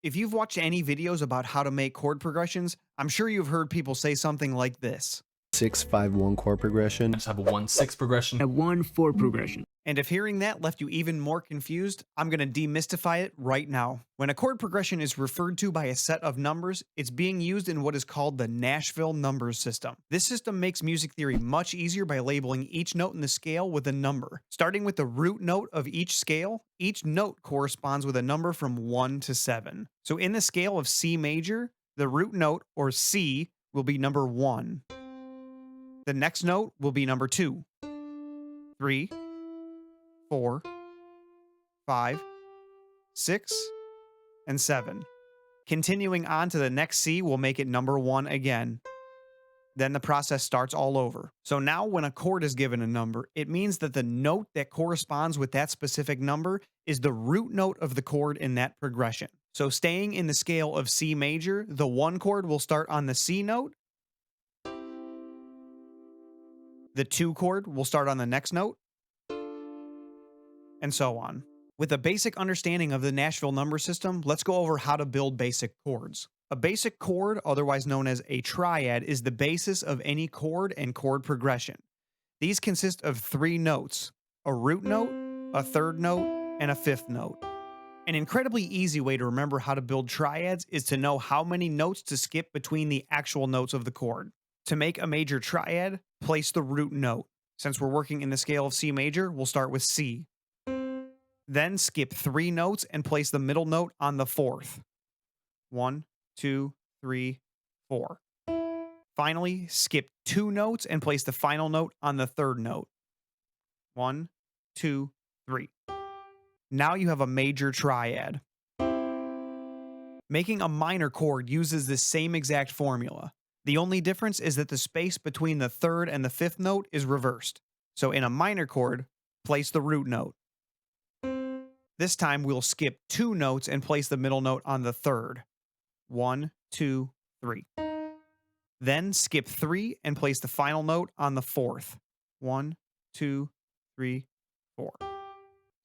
If you've watched any videos about how to make chord progressions, I'm sure you've heard people say something like this. 6-5-1 chord progression. Just have a 1-6 progression. A 1-4 progression. And if hearing that left you even more confused, I'm going to demystify it right now. When a chord progression is referred to by a set of numbers, it's being used in what is called the Nashville numbers system. This system makes music theory much easier by labeling each note in the scale with a number. Starting with the root note of each scale, each note corresponds with a number from 1 to 7. So in the scale of C major, the root note, or C, will be number 1. The next note will be number 2, 3, 4, 5, 6, and 7. Continuing on to the next C will make it number 1 again. Then the process starts all over. So now when a chord is given a number, it means that the note that corresponds with that specific number is the root note of the chord in that progression. So staying in the scale of C major, the 1 chord will start on the C note. The 2 chord will start on the next note, and so on. With a basic understanding of the Nashville number system, let's go over how to build basic chords. A basic chord, otherwise known as a triad, is the basis of any chord and chord progression. These consist of 3 notes: a root note, a third note, and a fifth note. An incredibly easy way to remember how to build triads is to know how many notes to skip between the actual notes of the chord. To make a major triad, place the root note. Since we're working in the scale of C major, we'll start with C. Then skip 3 notes and place the middle note on the 4th. 1, 2, 3, 4. Finally, skip 2 notes and place the final note on the 3rd note. 1, 2, 3. Now you have a major triad. Making a minor chord uses the same exact formula. The only difference is that the space between the 3rd and the 5th note is reversed. So in a minor chord, place the root note. This time we'll skip 2 notes and place the middle note on the 3rd. 1, 2, 3. Then skip 3 and place the final note on the 4th. 1, 2, 3, 4.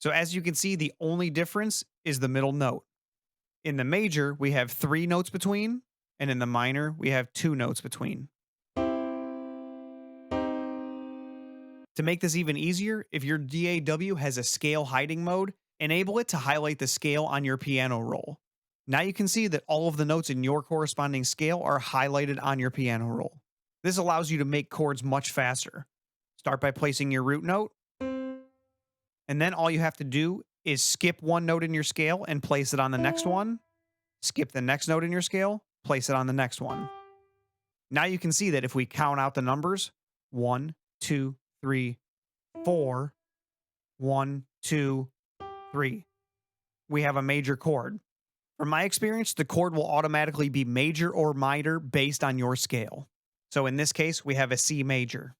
So as you can see, the only difference is the middle note. In the major, we have 3 notes between, and in the minor, we have 2 notes between. To make this even easier, if your DAW has a scale hiding mode, enable it to highlight the scale on your piano roll. Now you can see that all of the notes in your corresponding scale are highlighted on your piano roll. This allows you to make chords much faster. Start by placing your root note, and then all you have to do is skip 1 note in your scale and place it on the next one. Skip the next note in your scale, place it on the next one. Now you can see that if we count out the numbers, 1, 2, 3, 4, 1, 2, 3, we have a major chord. From my experience, the chord will automatically be major or minor based on your scale. So in this case, we have a C major.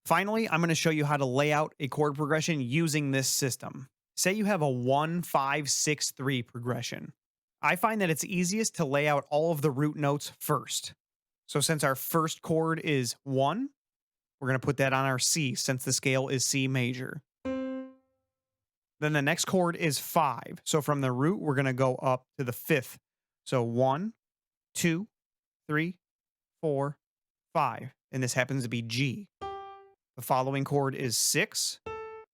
Finally, I'm going to show you how to lay out a chord progression using this system. Say you have a 1, 5, 6, 3 progression. I find that it's easiest to lay out all of the root notes first. So since our first chord is 1, we're going to put that on our C since the scale is C major. Then the next chord is 5. So from the root, we're going to go up to the 5th. So 1, 2, 3, 4, 5. And this happens to be G. The following chord is 6.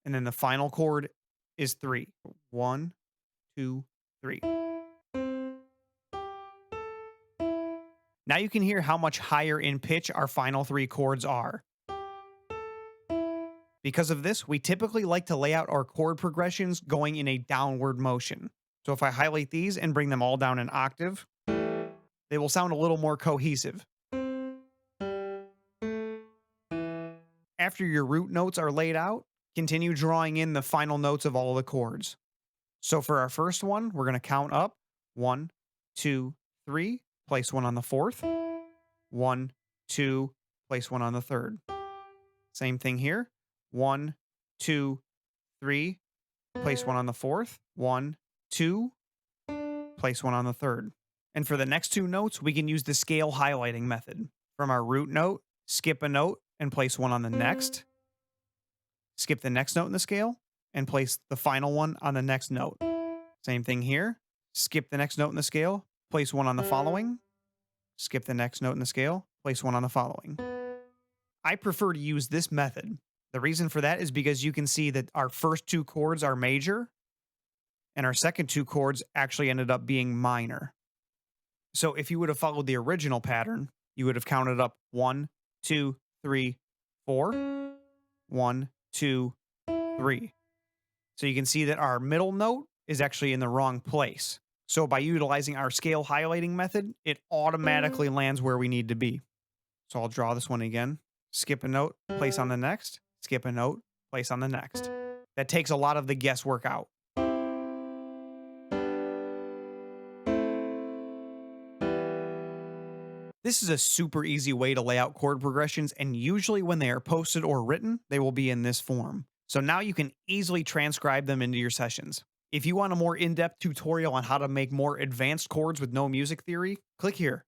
And then the final chord is 3. 1, 2, 3. Now you can hear how much higher in pitch our final 3 chords are. Because of this, we typically like to lay out our chord progressions going in a downward motion. So if I highlight these and bring them all down an octave, they will sound a little more cohesive. After your root notes are laid out, continue drawing in the final notes of all the chords. So for our first one, we're going to count up 1, 2, 3, place 1 on the 4th, 1, 2, place 1 on the 3rd. Same thing here. 1, 2, 3, place 1 on the 4th, 1, 2, place 1 on the 3rd. And for the next 2 notes, we can use the scale highlighting method. From our root note, skip a note and place 1 on the next. Skip the next note in the scale and place the final one on the next note. Same thing here. Skip the next note in the scale, place one on the following, skip the next note in the scale, place one on the following. I prefer to use this method. The reason for that is because you can see that our first two chords are major and our second two chords actually ended up being minor. So if you would have followed the original pattern, you would have counted up 1, 2, 3, 4, 1, 2, 3. So you can see that our middle note is actually in the wrong place. So by utilizing our scale highlighting method, it automatically lands where we need to be. So I'll draw this one again. Skip a note, place on the next, skip a note, place on the next. That takes a lot of the guesswork out. This is a super easy way to lay out chord progressions, and usually when they are posted or written, they will be in this form. So now you can easily transcribe them into your sessions. If you want a more in-depth tutorial on how to make more advanced chords with no music theory, click here.